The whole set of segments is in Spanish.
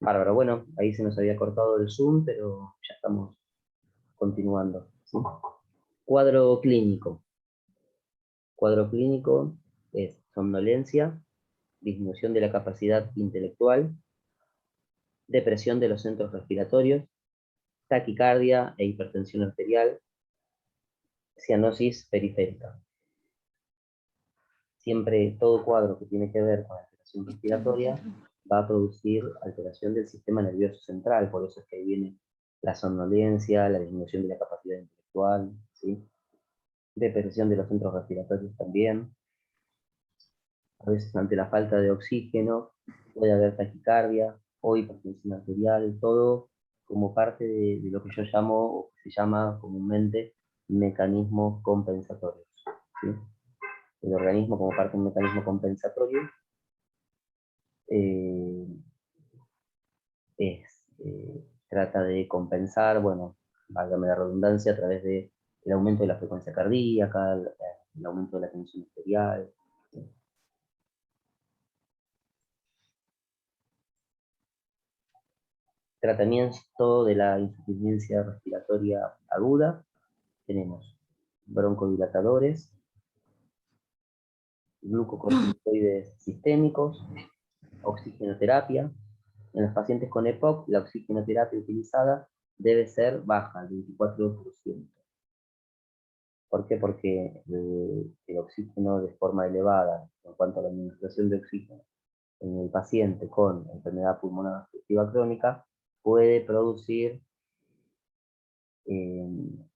Bárbaro, bueno, ahí se nos había cortado el Zoom, pero ya estamos continuando, ¿sí? Cuadro clínico. Cuadro clínico es somnolencia, disminución de la capacidad intelectual, depresión de los centros respiratorios, taquicardia e hipertensión arterial, cianosis periférica. Siempre todo cuadro que tiene que ver con alteración respiratoria va a producir alteración del sistema nervioso central, por eso es que ahí viene la somnolencia, la disminución de la capacidad intelectual, ¿sí? Depresión de los centros respiratorios también. A veces ante la falta de oxígeno puede haber taquicardia o hipertensión arterial, todo como parte de lo que yo llamo, o que se llama comúnmente, mecanismos compensatorios, ¿sí? El organismo, como parte de un mecanismo compensatorio, eh, trata de compensar, bueno, válgame la redundancia, a través del aumento de la frecuencia cardíaca, el aumento de la tensión arterial. Tratamiento de la insuficiencia respiratoria aguda, tenemos broncodilatadores, glucocorticoides sistémicos, oxigenoterapia. En los pacientes con EPOC, la oxigenoterapia utilizada debe ser baja, al 24%. ¿Por qué? Porque el oxígeno de forma elevada, en cuanto a la administración de oxígeno en el paciente con enfermedad pulmonar obstructiva crónica, puede producir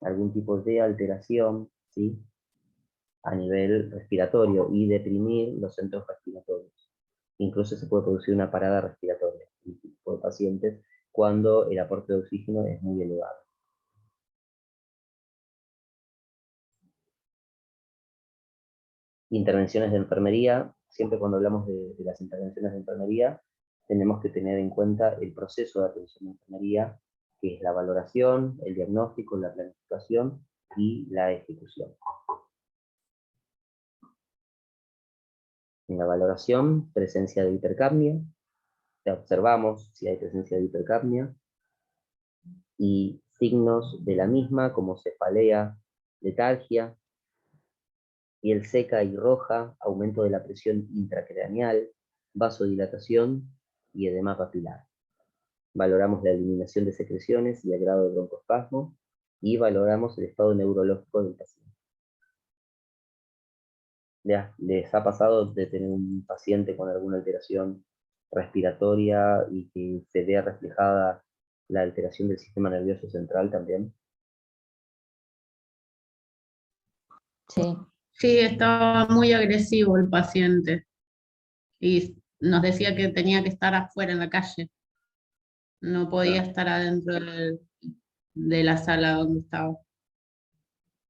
algún tipo de alteración, ¿sí?, a nivel respiratorio y deprimir los centros respiratorios. Incluso se puede producir una parada respiratoria en este tipo de pacientes cuando el aporte de oxígeno es muy elevado. Intervenciones de enfermería. Siempre cuando hablamos de las intervenciones de enfermería, tenemos que tener en cuenta el proceso de atención de enfermería, que es la valoración, el diagnóstico, la planificación y la ejecución. En la valoración, presencia de hipercapnia, observamos si hay presencia de hipercapnia, y signos de la misma, como cefalea, letargia, piel seca y roja, aumento de la presión intracraneal, vasodilatación y edema papilar. Valoramos la eliminación de secreciones y el grado de broncoespasmo, y valoramos el estado neurológico del paciente. ¿Les ha pasado de tener un paciente con alguna alteración respiratoria y que se vea reflejada la alteración del sistema nervioso central también? Sí. Sí, estaba muy agresivo el paciente y nos decía que tenía que estar afuera en la calle. No podía estar adentro de la sala donde estaba.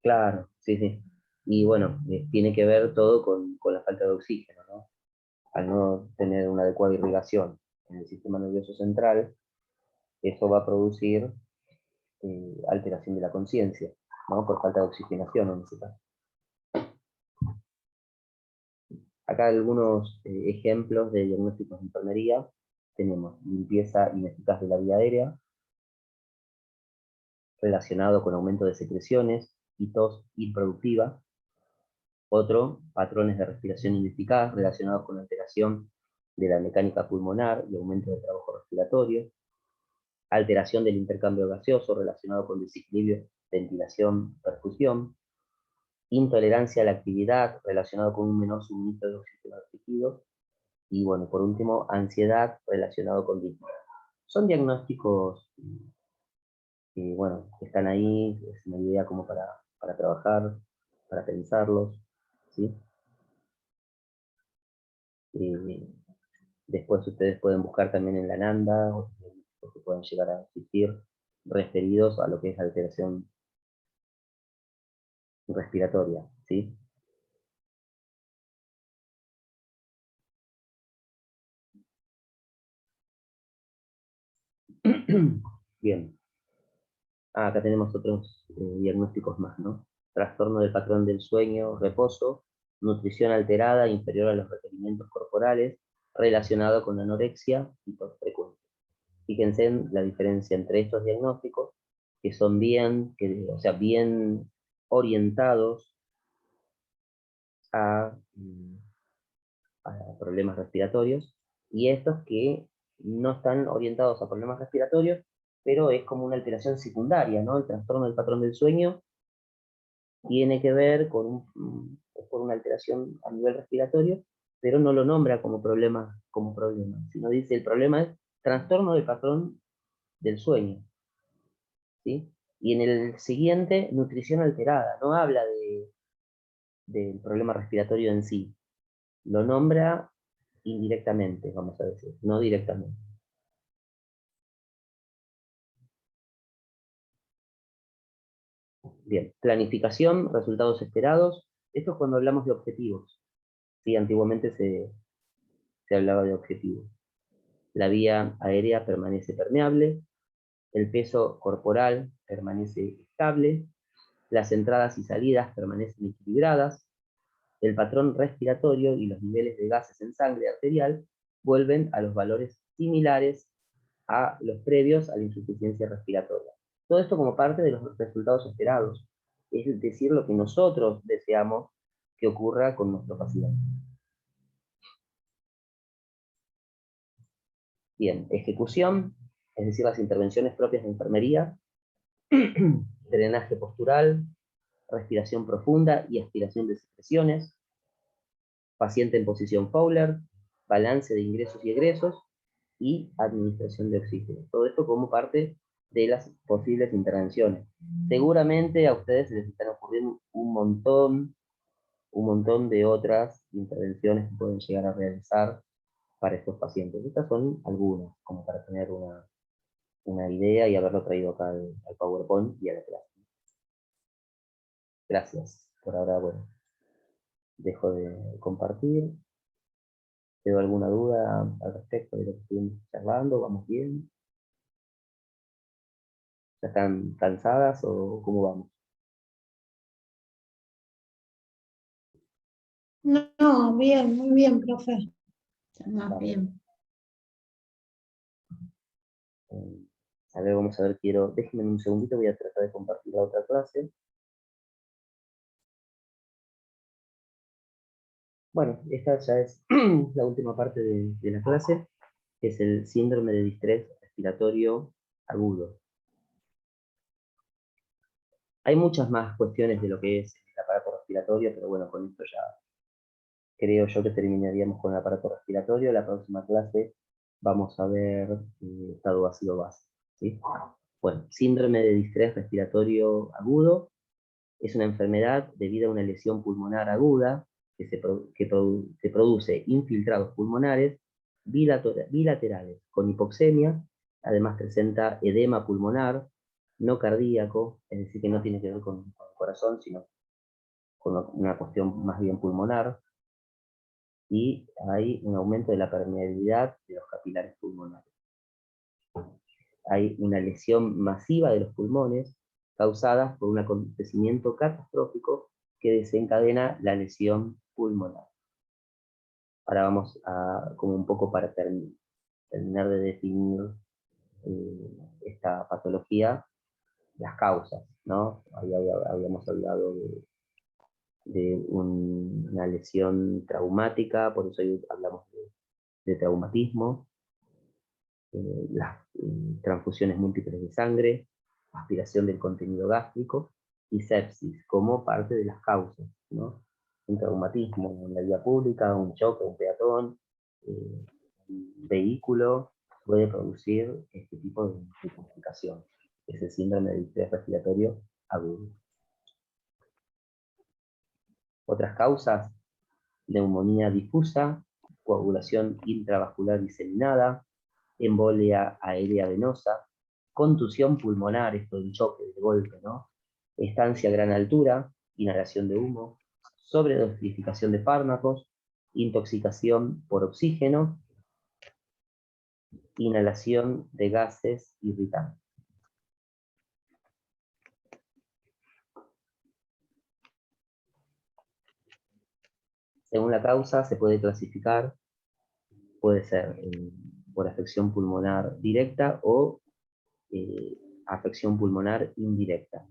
Claro, sí, sí. Y bueno, tiene que ver todo con la falta de oxígeno, ¿no? Al no tener una adecuada irrigación en el sistema nervioso central, eso va a producir alteración de la conciencia, ¿no? Por falta de oxigenación en ese caso. Acá algunos ejemplos de diagnósticos de enfermería. Tenemos limpieza ineficaz de la vía aérea, relacionado con aumento de secreciones y tos improductiva. Otro, patrones de respiración ineficaz relacionados con alteración de la mecánica pulmonar y aumento del trabajo respiratorio. Alteración del intercambio gaseoso relacionado con desequilibrio ventilación-perfusión. Intolerancia a la actividad relacionado con un menor suministro de oxígeno a los tejidos. Y bueno, por último, ansiedad relacionado con disnea. Son diagnósticos que, bueno, están ahí, es una idea como para trabajar, para pensarlos, ¿sí? Después ustedes pueden buscar también en la NANDA, o que pueden llegar a existir, referidos a lo que es alteración respiratoria, ¿sí? Bien. Acá tenemos otros diagnósticos más, ¿no? Trastorno del patrón del sueño, reposo, nutrición alterada inferior a los requerimientos corporales, relacionado con anorexia y tos frecuente. Fíjense en la diferencia entre estos diagnósticos, que son bien orientados a problemas respiratorios, y estos que no están orientados a problemas respiratorios, pero es como una alteración secundaria, ¿no? El trastorno del patrón del sueño tiene que ver con una alteración a nivel respiratorio, pero no lo nombra como problema, sino dice el problema es trastorno del patrón del sueño, ¿sí? Y en el siguiente, nutrición alterada, no habla del problema respiratorio en sí, lo nombra indirectamente, vamos a decir, no directamente. Bien, planificación, resultados esperados. Esto es cuando hablamos de objetivos. Sí, antiguamente se hablaba de objetivos. La vía aérea permanece permeable, el peso corporal permanece estable, las entradas y salidas permanecen equilibradas, el patrón respiratorio y los niveles de gases en sangre arterial vuelven a los valores similares a los previos a la insuficiencia respiratoria. Todo esto como parte de los resultados esperados, es decir, lo que nosotros deseamos que ocurra con nuestro paciente. Bien, ejecución, es decir, las intervenciones propias de enfermería, drenaje postural, respiración profunda y aspiración de secreciones, paciente en posición Fowler, balance de ingresos y egresos, y administración de oxígeno. Todo esto como parte de las posibles intervenciones. Seguramente a ustedes se les están ocurriendo un montón de otras intervenciones que pueden llegar a realizar para estos pacientes. Estas son algunas, como para tener una idea y haberlo traído acá al PowerPoint y a la clase. Gracias. Por ahora, bueno, dejo de compartir. ¿Tengo alguna duda al respecto de lo que estuvimos charlando? ¿Vamos bien? ¿Ya están cansadas o cómo vamos? No, bien, muy bien, profe. Estamos bien. A ver, vamos a ver, déjenme un segundito, voy a tratar de compartir la otra clase. Bueno, esta ya es la última parte de la clase, que es el síndrome de distrés respiratorio agudo. Hay muchas más cuestiones de lo que es el aparato respiratorio, pero bueno, con esto ya creo yo que terminaríamos con el aparato respiratorio. La próxima clase vamos a ver estado ácido base, ¿sí? Bueno, síndrome de distrés respiratorio agudo es una enfermedad debido a una lesión pulmonar aguda que produce infiltrados pulmonares bilaterales con hipoxemia. Además presenta edema pulmonar no cardíaco, es decir, que no tiene que ver con el corazón, sino con una cuestión más bien pulmonar, y hay un aumento de la permeabilidad de los capilares pulmonares. Hay una lesión masiva de los pulmones causadas por un acontecimiento catastrófico que desencadena la lesión pulmonar. Ahora vamos a, como un poco para terminar de definir esta patología, las causas, ¿no? Ahí habíamos hablado de una lesión traumática, por eso hoy hablamos de traumatismo, las transfusiones múltiples de sangre, aspiración del contenido gástrico y sepsis como parte de las causas, ¿no? Un traumatismo en la vía pública, un choque, un peatón, un vehículo puede producir este tipo de complicación, es el síndrome de distrés respiratorio agudo. Otras causas: neumonía difusa, coagulación intravascular diseminada, embolia aérea venosa, contusión pulmonar, esto del choque, de golpe, ¿no? Estancia a gran altura, inhalación de humo, sobredosificación de fármacos, intoxicación por oxígeno, inhalación de gases irritantes. Según la causa se puede clasificar, puede ser por afección pulmonar directa o afección pulmonar indirecta.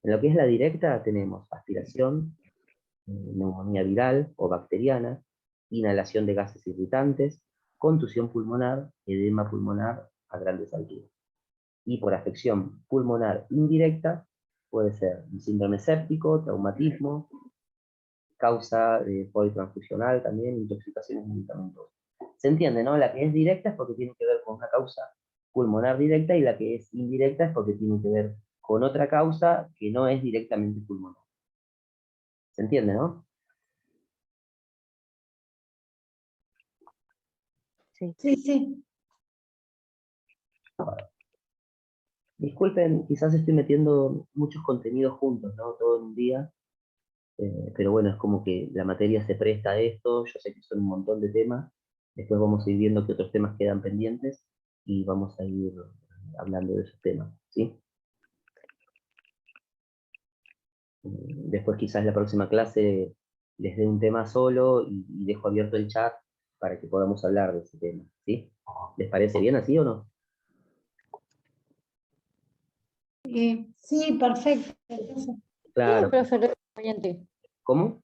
En lo que es la directa tenemos aspiración, neumonía viral o bacteriana, inhalación de gases irritantes, contusión pulmonar, edema pulmonar a grandes alturas. Y por afección pulmonar indirecta puede ser un síndrome séptico, traumatismo, causa de politransfusional también, intoxicaciones medicamentosas. ¿Se entiende, no? La que es directa es porque tiene que ver con una causa pulmonar directa y la que es indirecta es porque tiene que ver con otra causa que no es directamente pulmonar. ¿Se entiende, no? Sí. Sí, sí. Disculpen, quizás estoy metiendo muchos contenidos juntos, ¿no? Todo en un día, pero bueno, es como que la materia se presta a esto, yo sé que son un montón de temas, después vamos a ir viendo qué otros temas quedan pendientes y vamos a ir hablando de esos temas, ¿sí? Después quizás la próxima clase les dé un tema solo y dejo abierto el chat para que podamos hablar de ese tema, ¿sí? ¿Les parece bien así o no? Sí, perfecto. Sí, Claro. profe, lo oyente. ¿Cómo?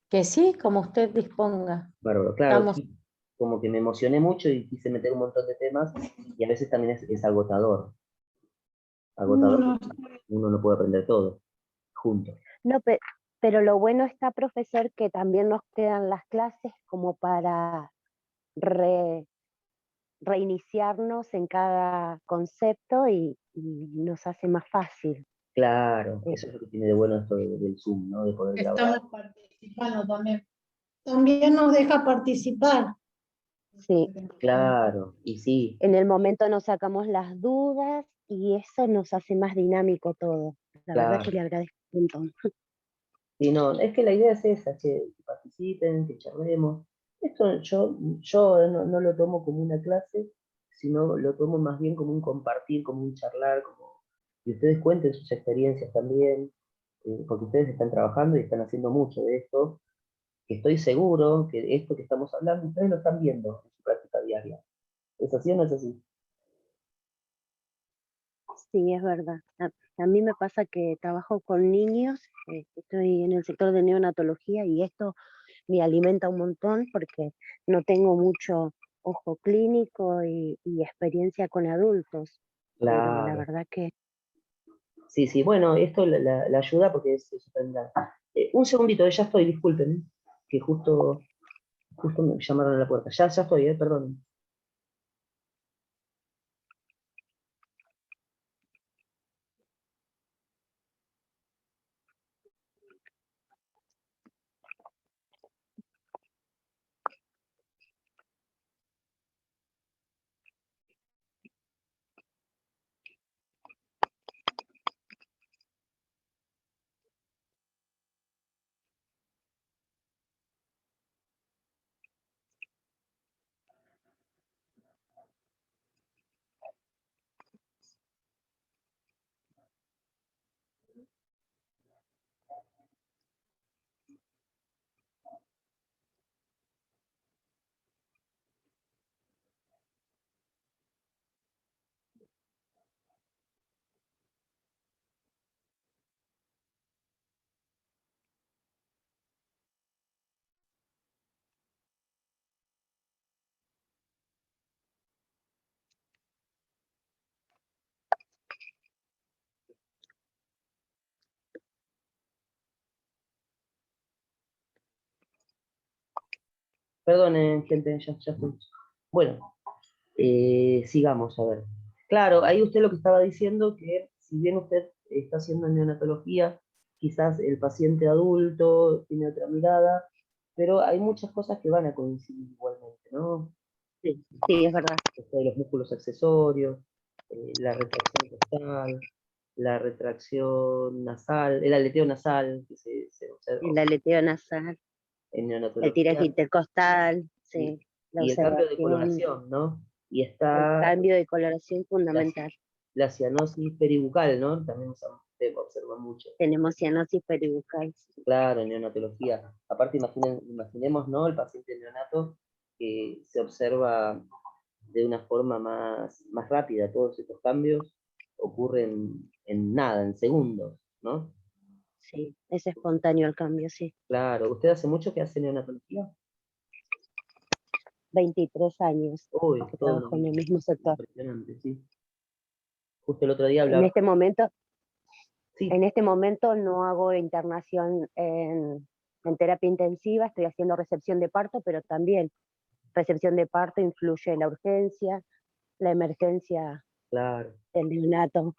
Que sí, como usted disponga. Bárbaro, claro, Estamos, sí, como que me emocioné mucho y quise meter un montón de temas y a veces también es agotador. Agotador No, porque uno no puede aprender todo juntos. No, pero lo bueno está, profesor, que también nos quedan las clases como para reiniciarnos en cada concepto y nos hace más fácil. Claro, eso es lo que tiene de bueno esto del Zoom, ¿no? De poder grabar. estamos participando también. También nos deja participar. Sí, Claro, y sí, en el momento nos sacamos las dudas y eso nos hace más dinámico todo. La verdad que claro. le agradezco un montón. Sí, no, es que la idea es esa, que participen, que charlemos. Esto yo no lo tomo como una clase, sino lo tomo más bien como un compartir, como un charlar, como que ustedes cuenten sus experiencias también, porque ustedes están trabajando y están haciendo mucho de esto, que estoy seguro que esto que estamos hablando, ustedes lo están viendo en su práctica diaria. ¿Es así o no es así? Sí, es verdad. A mí me pasa que trabajo con niños, estoy en el sector de neonatología y esto me alimenta un montón porque no tengo mucho ojo clínico y experiencia con adultos, pero la Claro. verdad que Sí, sí, bueno, esto la ayuda porque es aprender. Un segundito, ya estoy, disculpen, que justo me llamaron a la puerta. Ya estoy, perdón. Perdonen, gente, ya estoy. Bueno, sigamos, a ver. Claro, ahí usted lo que estaba diciendo, que si bien usted está haciendo neonatología, quizás el paciente adulto tiene otra mirada, pero hay muchas cosas que van a coincidir igualmente, ¿no? sí, sí, es verdad. Esto de los músculos accesorios, la retracción costal, la retracción nasal, el aleteo nasal, que se observa El aleteo nasal, en el tiraje neonatología, intercostal, y, sí, la y el cambio de observación, coloración, ¿no? Y el está cambio de coloración la, fundamental. la cianosis peribucal, ¿no? También se observa mucho. Tenemos cianosis peribucal. Claro, en neonatología. Aparte, imaginemos, ¿no? El paciente neonato que se se observa de una forma más rápida. Todos estos cambios ocurren en nada, en segundos, ¿no? Sí, es espontáneo el cambio, sí. Claro. ¿Usted hace mucho que hace neonatología? 23 años Uy, que todo trabajo en el mismo sector. impresionante, sí. Justo el otro día En hablaba... este momento no hago internación en terapia intensiva, estoy haciendo recepción de parto, pero también recepción de parto influye en la urgencia, la emergencia Claro. del neonato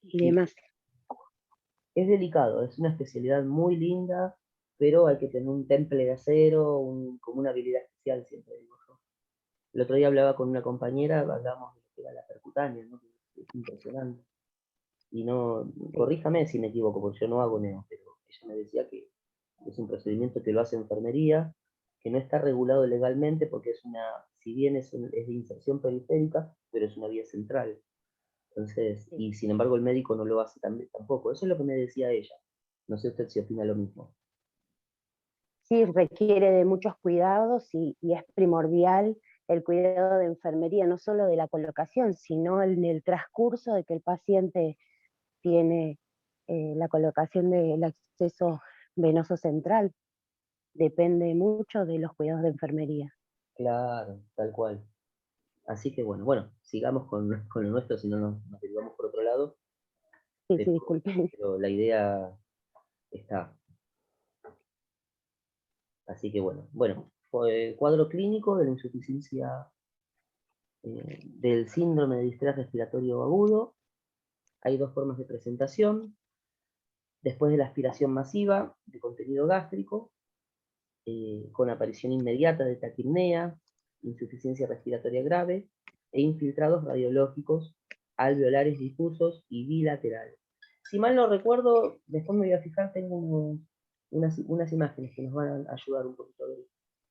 y Sí. demás. Es delicado, es una especialidad muy linda, pero hay que tener un temple de acero, como una habilidad especial, siempre digo yo. El otro día hablaba con una compañera, hablábamos de lo que era la percutánea, ¿no? Es impresionante. Y no, corríjame si me equivoco, porque yo no hago neo, pero ella me decía que es un procedimiento que lo hace enfermería, que no está regulado legalmente porque es si bien es de inserción periférica, pero es una vía central. Entonces, Sí. y sin embargo el médico no lo hace tampoco. Eso es lo que me decía ella. No sé usted si opina lo mismo. Sí, requiere de muchos cuidados y es primordial el cuidado de enfermería, no solo de la colocación, sino en el transcurso de que el paciente tiene la colocación del acceso venoso central. Depende mucho de los cuidados de enfermería. Claro, tal cual. Así que bueno, sigamos con lo nuestro, si no nos derivamos por otro lado. Sí, Pero, sí, disculpen. pero la idea está. Así que bueno, cuadro clínico de la insuficiencia del síndrome de distrés respiratorio agudo. Hay dos formas de presentación. Después de la aspiración masiva de contenido gástrico, con aparición inmediata de taquipnea, insuficiencia respiratoria grave e infiltrados radiológicos alveolares difusos y bilaterales. Si mal no recuerdo, después me voy a fijar, tengo unas imágenes que nos van a ayudar un poquito a ver.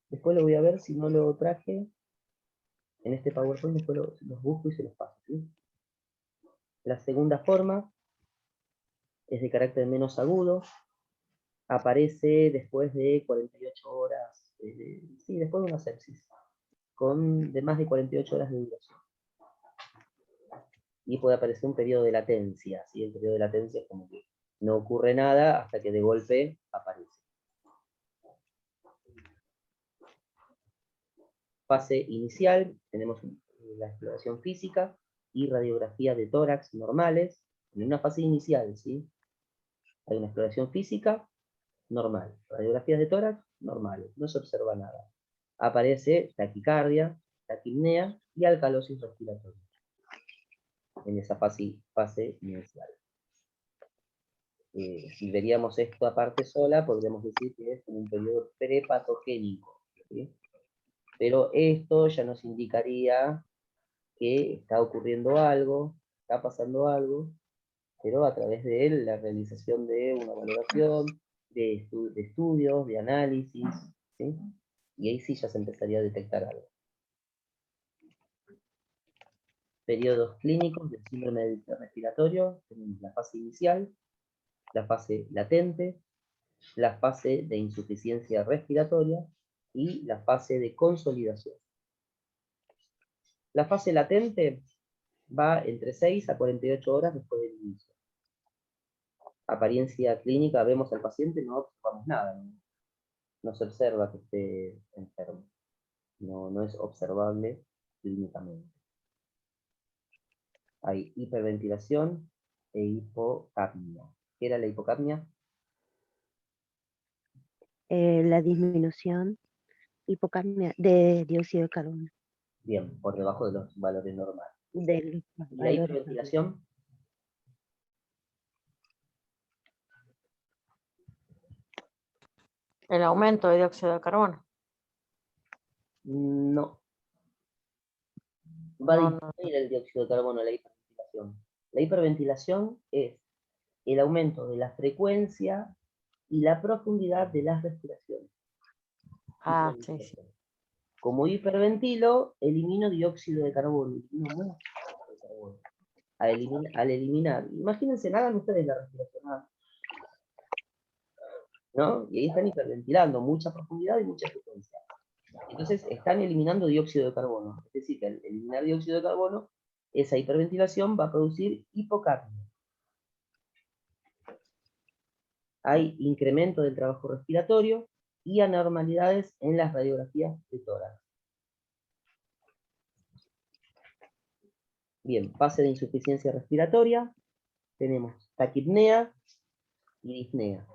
Después lo voy a ver, si no lo traje en este PowerPoint, después los busco y se los paso, ¿sí? La segunda forma es de carácter menos agudo, aparece después de 48 horas, sí, después de una sepsis, de más de 48 horas de duración. Y puede aparecer un periodo de latencia, ¿sí? El periodo de latencia es como que no ocurre nada hasta que de golpe aparece. Fase inicial, tenemos la exploración física y radiografía de tórax normales. En una fase inicial, ¿sí? Hay una exploración física normal, radiografías de tórax normales, no se observa nada. Aparece taquicardia, taquipnea y alcalosis respiratoria en esa fase inicial. Si veríamos esto aparte sola, podríamos decir que es un periodo prepatogénico, ¿sí? Pero esto ya nos indicaría que está ocurriendo algo, está pasando algo, pero a través de él, la realización de una valoración, de estudios, de análisis, ¿sí? Y ahí sí ya se empezaría a detectar algo. Periodos clínicos del síndrome del respiratorio, tenemos la fase inicial, la fase latente, la fase de insuficiencia respiratoria y la fase de consolidación. La fase latente va entre 6 a 48 horas después del inicio. Apariencia clínica, vemos al paciente, no observamos nada, no se observa que esté enfermo, no es observable clínicamente. Hay hiperventilación e hipocapnia. ¿Qué era la hipocapnia? La disminución hipocapnia de dióxido de carbono. Bien, por debajo de los valores normales. Del ¿Y la hiperventilación? El aumento de dióxido de carbono. No. Va a No, disminuir el dióxido de carbono la hiperventilación. La hiperventilación es el aumento de la frecuencia y la profundidad de las respiraciones. Ah, sí, sí. Como hiperventilo, elimino dióxido de carbono. Elimino mucho dióxido de carbono. Al eliminar, imagínense, hagan ustedes la respiración, ¿no? Y ahí están hiperventilando, mucha profundidad y mucha frecuencia. Entonces están eliminando dióxido de carbono. Es decir, que al eliminar dióxido de carbono, esa hiperventilación va a producir hipocapnia. Hay incremento del trabajo respiratorio y anormalidades en las radiografías de tórax. Bien, fase de insuficiencia respiratoria. Tenemos taquipnea y disnea.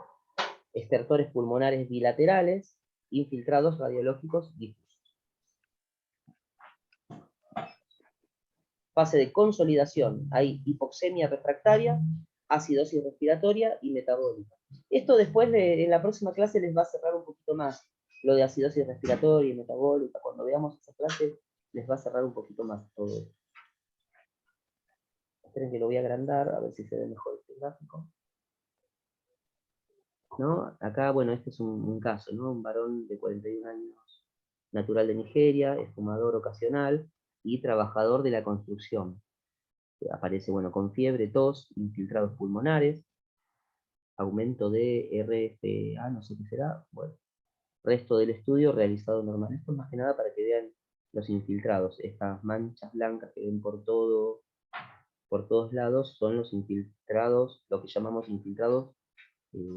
Estertores pulmonares bilaterales, infiltrados radiológicos difusos. Fase de consolidación. Hay hipoxemia refractaria, acidosis respiratoria y metabólica. Esto después, en la próxima clase, les va a cerrar un poquito más lo de acidosis respiratoria y metabólica. Cuando veamos esa clase, les va a cerrar un poquito más todo esto. Esperen que lo voy a agrandar, a ver si se ve mejor este gráfico. ¿No? Acá, bueno, este es un caso, ¿no? Un varón de 41 años, natural de Nigeria, es fumador ocasional y trabajador de la construcción. Aparece, bueno, con fiebre, tos, infiltrados pulmonares, aumento de RFA, no sé qué será, bueno. Resto del estudio realizado normal. Esto es más que nada para que vean los infiltrados. Estas manchas blancas que ven por todos lados son los infiltrados, lo que llamamos infiltrados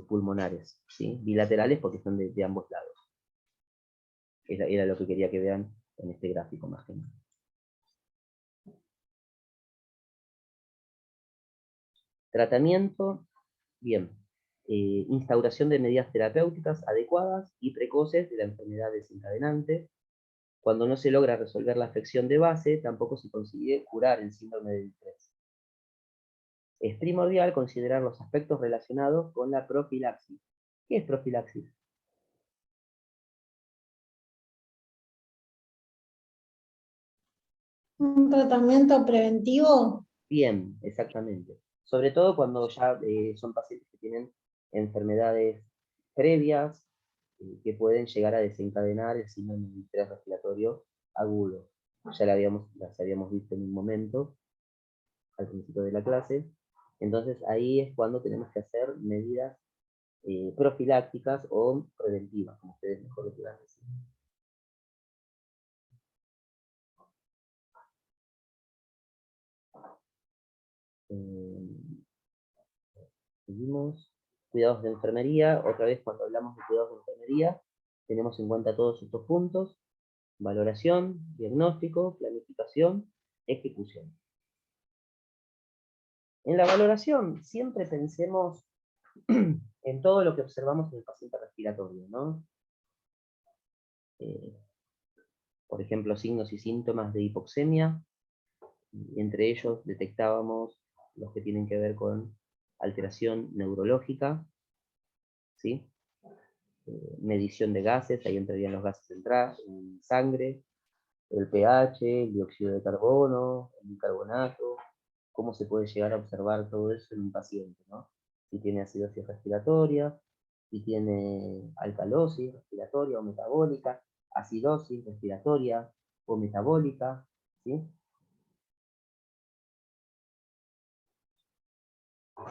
pulmonares, ¿sí? Bilaterales porque son de ambos lados. Era lo que quería que vean en este gráfico más que nada. Tratamiento, bien. Instauración de medidas terapéuticas adecuadas y precoces de la enfermedad desencadenante. Cuando no se logra resolver la afección de base, tampoco se consigue curar el síndrome de distrés. Es primordial considerar los aspectos relacionados con la profilaxis. ¿Qué es profilaxis? Un tratamiento preventivo. Bien, exactamente. Sobre todo cuando ya son pacientes que tienen enfermedades previas que pueden llegar a desencadenar el síndrome de distrés respiratorio agudo. Ya las habíamos visto en un momento, al principio de la clase. Entonces ahí es cuando tenemos que hacer medidas profilácticas o preventivas, como ustedes mejor lo quieran decir. Seguimos. Cuidados de enfermería. Otra vez, cuando hablamos de cuidados de enfermería, tenemos en cuenta todos estos puntos: valoración, diagnóstico, planificación, ejecución. En la valoración, siempre pensemos en todo lo que observamos en el paciente respiratorio, ¿no? Por ejemplo, signos y síntomas de hipoxemia. Entre ellos detectábamos los que tienen que ver con alteración neurológica, ¿sí? Medición de gases, ahí entrarían los gases en sangre, el pH, el dióxido de carbono, el bicarbonato, cómo se puede llegar a observar todo eso en un paciente, ¿no? Si tiene acidosis respiratoria, si tiene alcalosis respiratoria o metabólica, acidosis respiratoria o metabólica, ¿sí?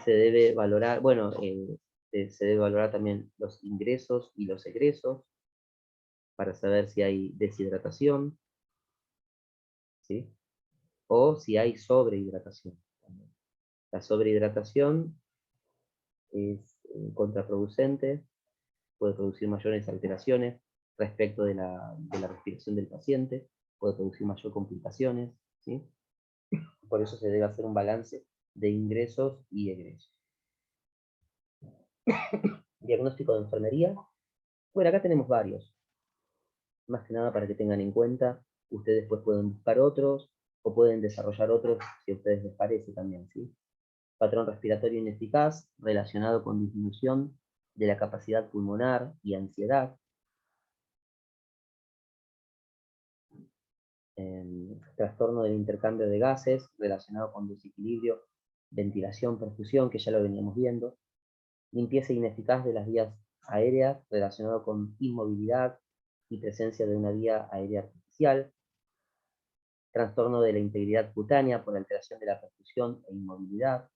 Se debe valorar, bueno, se debe valorar también los ingresos y los egresos para saber si hay deshidratación, ¿sí? O si hay sobrehidratación. La sobrehidratación es contraproducente, puede producir mayores alteraciones respecto de la respiración del paciente, puede producir mayor complicaciones, ¿sí? Por eso se debe hacer un balance de ingresos y egresos. Diagnóstico de enfermería. Bueno, acá tenemos varios. Más que nada para que tengan en cuenta, ustedes después pueden buscar otros, o pueden desarrollar otros si a ustedes les parece también, ¿sí? Patrón respiratorio ineficaz relacionado con disminución de la capacidad pulmonar y ansiedad. Trastorno del intercambio de gases relacionado con desequilibrio, ventilación, perfusión, que ya lo veníamos viendo. Limpieza ineficaz de las vías aéreas relacionado con inmovilidad y presencia de una vía aérea artificial. Trastorno de la integridad cutánea por alteración de la perfusión e inmovilidad.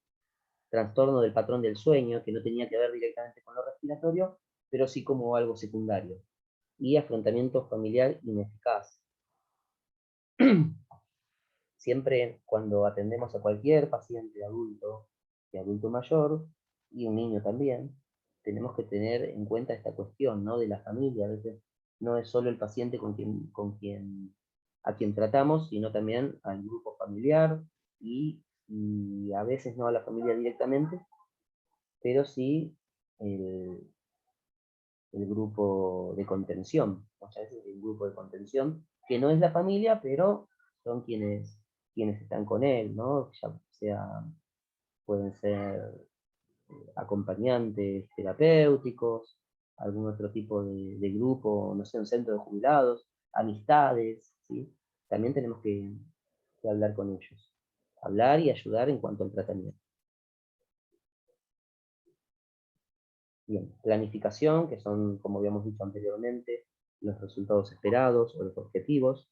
Trastorno del patrón del sueño, que no tenía que ver directamente con lo respiratorio, pero sí como algo secundario. y afrontamiento familiar ineficaz. Siempre cuando atendemos a cualquier paciente adulto y adulto mayor, y un niño también, tenemos que tener en cuenta esta cuestión, ¿no?, de la familia. A veces no es solo el paciente a quien tratamos, sino también al grupo familiar y a veces no a la familia directamente, pero sí el grupo de contención. Muchas veces el grupo de contención, que no es la familia, pero son quienes están con él, ¿no? Ya sea, pueden ser acompañantes terapéuticos, algún otro tipo de grupo, no sé, un centro de jubilados, amistades, ¿sí? También tenemos que hablar con ellos. Hablar y ayudar en cuanto al tratamiento. Bien, planificación, que son, como habíamos dicho anteriormente, los resultados esperados o los objetivos.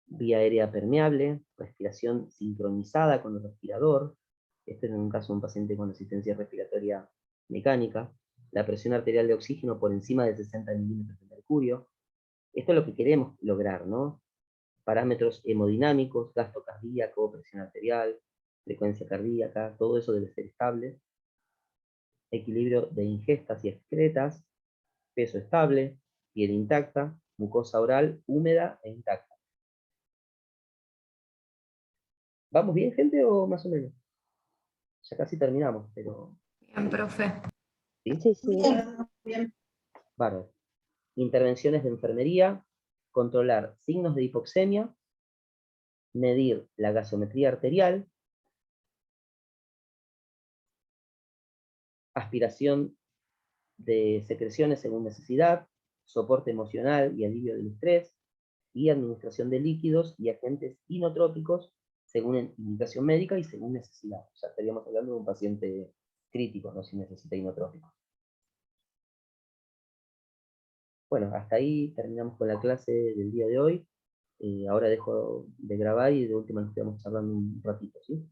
Vía aérea permeable, respiración sincronizada con el respirador. Esto es en un caso de un paciente con asistencia respiratoria mecánica. La presión arterial de oxígeno por encima de 60 milímetros de mercurio. Esto es lo que queremos lograr, ¿no? Parámetros hemodinámicos, gasto cardíaco, presión arterial, frecuencia cardíaca, todo eso debe ser estable. Equilibrio de ingestas y excretas, peso estable, piel intacta, mucosa oral húmeda e intacta. ¿Vamos bien, gente, o más o menos? Ya casi terminamos, pero... Bien, profe. ¿Sí? Sí, sí. Bien, bien. Bárbaro. Intervenciones de enfermería, controlar signos de hipoxemia, medir la gasometría arterial, aspiración de secreciones según necesidad, soporte emocional y alivio del estrés, y administración de líquidos y agentes inotrópicos según indicación médica y según necesidad. O sea, estaríamos hablando de un paciente crítico, no si necesita inotrópicos. Bueno, hasta ahí terminamos con la clase del día de hoy. Ahora dejo de grabar y de última nos quedamos charlando un ratito, ¿sí?